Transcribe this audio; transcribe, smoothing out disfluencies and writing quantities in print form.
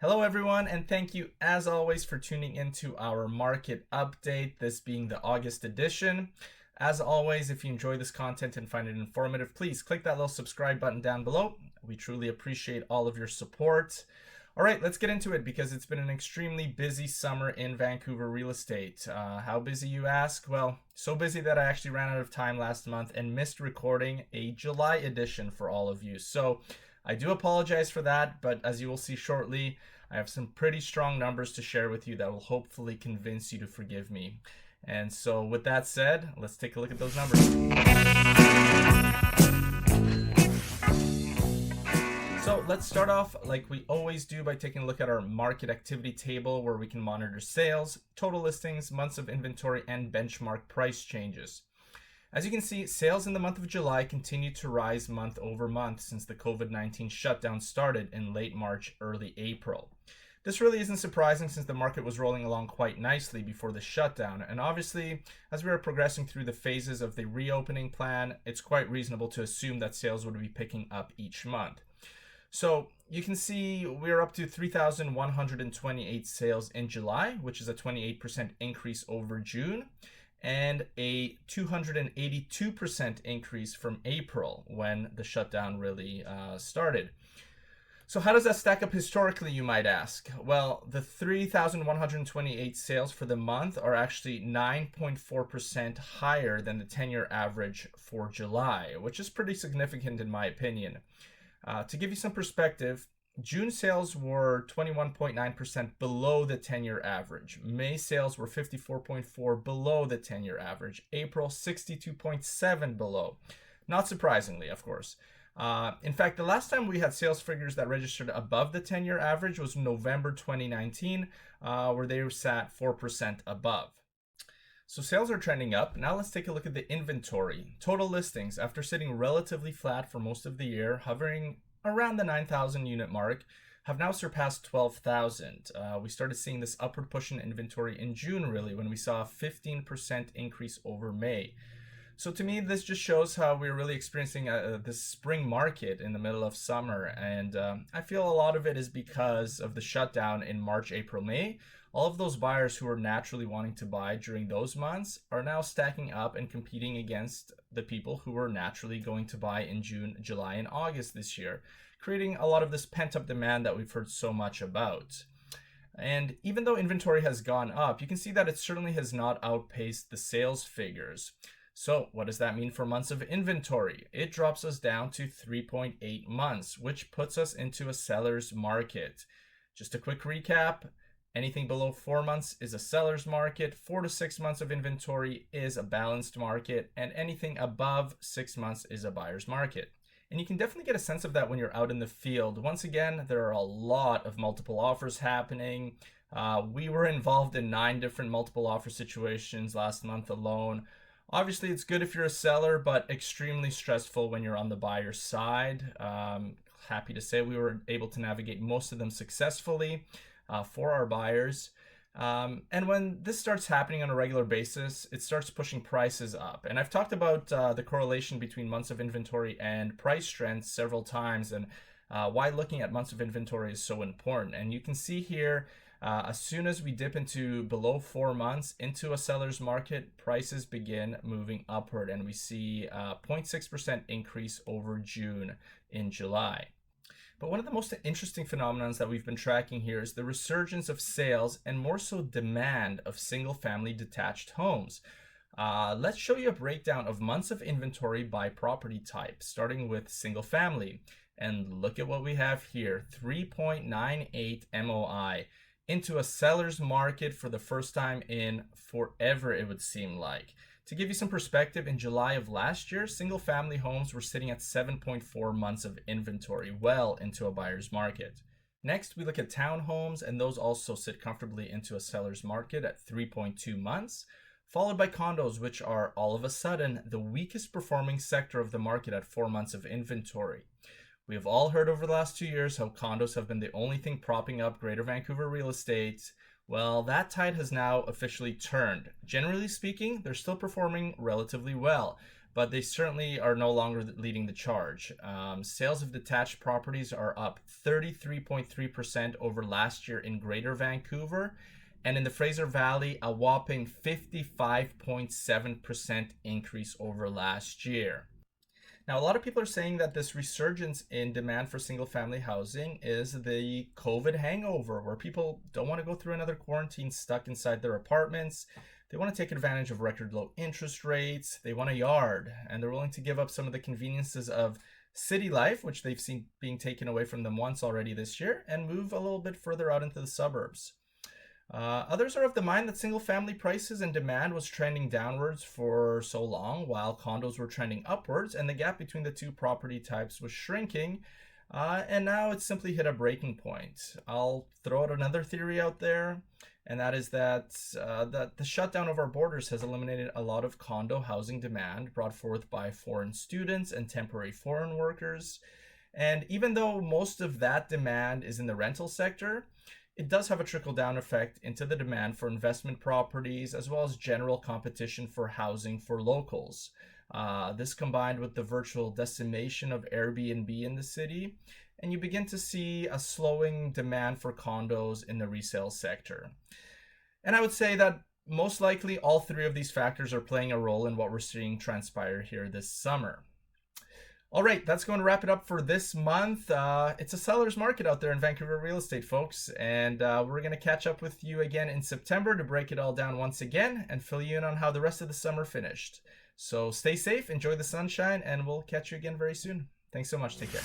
Hello, everyone, and thank you, as always, for tuning into our market update, this being the August edition. As always, if you enjoy this content and find it informative, please click that little subscribe button down below. We truly appreciate all of your support. All right, let's get into it because it's been an extremely busy summer in Vancouver real estate. How busy, you ask? Well, so busy that I actually ran out of time last month and missed recording a July edition for all of you. So I do apologize for that, but as you will see shortly, I have some pretty strong numbers to share with you that will hopefully convince you to forgive me. And so with that said, let's take a look at those numbers. So let's start off like we always do by taking a look at our market activity table where we can monitor sales, total listings, months of inventory, and benchmark price changes. As you can see, sales in the month of July continued to rise month over month since the COVID-19 shutdown started in late March, early April. This really isn't surprising since the market was rolling along quite nicely before the shutdown, and obviously, as we are progressing through the phases of the reopening plan, it's quite reasonable to assume that sales would be picking up each month. So you can see we're up to 3,128 sales in July, which is a 28% increase over June, and a 282% increase from April when the shutdown really started. So how does that stack up historically, you might ask? Well, the 3,128 sales for the month are actually 9.4% higher than the 10-year average for July, which is pretty significant in my opinion. To give you some perspective, June sales were 21.9% below the 10-year average. May sales were 54.4% below the 10-year average. April, 62.7% below. Not surprisingly, of course. In fact, the last time we had sales figures that registered above the 10-year average was November 2019, where they sat 4% above. So sales are trending up. Now let's take a look at the inventory. Total listings, after sitting relatively flat for most of the year, hovering around the 9,000 unit mark, have now surpassed 12,000. We started seeing this upward push in inventory in June, really, when we saw a 15% increase over May. So to me, this just shows how we're really experiencing this spring market in the middle of summer. And I feel a lot of it is because of the shutdown in March, April, May. All of those buyers who are naturally wanting to buy during those months are now stacking up and competing against the people who were naturally going to buy in June, July, and August this year, creating a lot of this pent-up demand that we've heard so much about. And even though inventory has gone up, you can see that it certainly has not outpaced the sales figures. So what does that mean for months of inventory? It drops us down to 3.8 months, which puts us into a seller's market. Just a quick recap. Anything below 4 months is a seller's market, 4 to 6 months of inventory is a balanced market, and anything above 6 months is a buyer's market. And you can definitely get a sense of that when you're out in the field. Once again, there are a lot of multiple offers happening. We were involved in 9 different multiple offer situations last month alone. Obviously, it's good if you're a seller, but extremely stressful when you're on the buyer side. Happy to say we were able to navigate most of them successfully. For our buyers. And when this starts happening on a regular basis, it starts pushing prices up. And I've talked about the correlation between months of inventory and price trends several times, and why looking at months of inventory is so important. And you can see here, as soon as we dip into below 4 months into a seller's market, prices begin moving upward, and we see a 0.6% increase over June in July. But one of the most interesting phenomena that we've been tracking here is the resurgence of sales and more so demand of single-family detached homes. Let's show you a breakdown of months of inventory by property type, starting with single-family. And look at what we have here, 3.98 MOI into a seller's market for the first time in forever, it would seem like. To give you some perspective, in July of last year, single-family homes were sitting at 7.4 months of inventory, well into a buyer's market. Next, we look at townhomes, and those also sit comfortably into a seller's market at 3.2 months, followed by condos, which are all of a sudden the weakest performing sector of the market at 4 months of inventory. We have all heard over the last 2 years how condos have been the only thing propping up Greater Vancouver real estate. Well, that tide has now officially turned. Generally speaking, they're still performing relatively well, but they certainly are no longer leading the charge. Sales of detached properties are up 33.3% over last year in Greater Vancouver, and in the Fraser Valley, a whopping 55.7% increase over last year. Now, a lot of people are saying that this resurgence in demand for single family housing is the COVID hangover, where people don't want to go through another quarantine stuck inside their apartments. They want to take advantage of record low interest rates. They want a yard, and they're willing to give up some of the conveniences of city life, which they've seen being taken away from them once already this year, and move a little bit further out into the suburbs. Others are of the mind that single family prices and demand was trending downwards for so long while condos were trending upwards, and the gap between the two property types was shrinking, and now it's simply hit a breaking point. I'll throw out another theory out there, and that is that the shutdown of our borders has eliminated a lot of condo housing demand brought forth by foreign students and temporary foreign workers. And even though most of that demand is in the rental sector, it does have a trickle-down effect into the demand for investment properties, as well as general competition for housing for locals. This combined with the virtual decimation of Airbnb in the city, and you begin to see a slowing demand for condos in the resale sector. And I would say that most likely all three of these factors are playing a role in what we're seeing transpire here this summer. All right, that's going to wrap it up for this month. It's a seller's market out there in Vancouver real estate, folks. And we're going to catch up with you again in September to break it all down once again and fill you in on how the rest of the summer finished. So stay safe, enjoy the sunshine, and we'll catch you again very soon. Thanks so much. Take care.